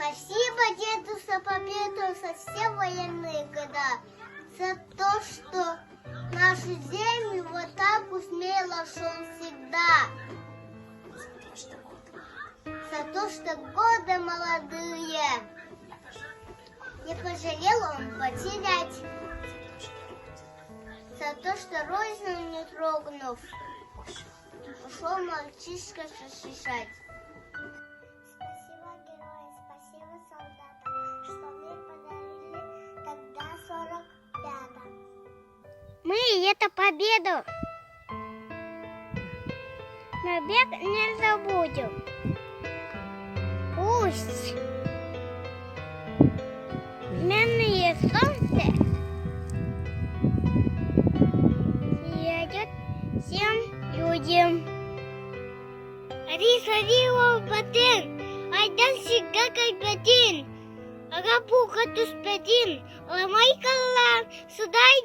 Спасибо деду за победу со все военные года, за то, что нашу землю вот так смело шел всегда, за то, что годы молодые не пожалел он потерять, за то, что рознь не трогнув, ушел мальчишка защищать. Спасибо героям, спасибо солдатам, что мир подарили тогда 45-м. Мы эту победу навек не забудем. Пусть менное солнце сияет всем людям. Рисарила батен, айдан всегда как один. Рабу хатус педин, ламай калам, судай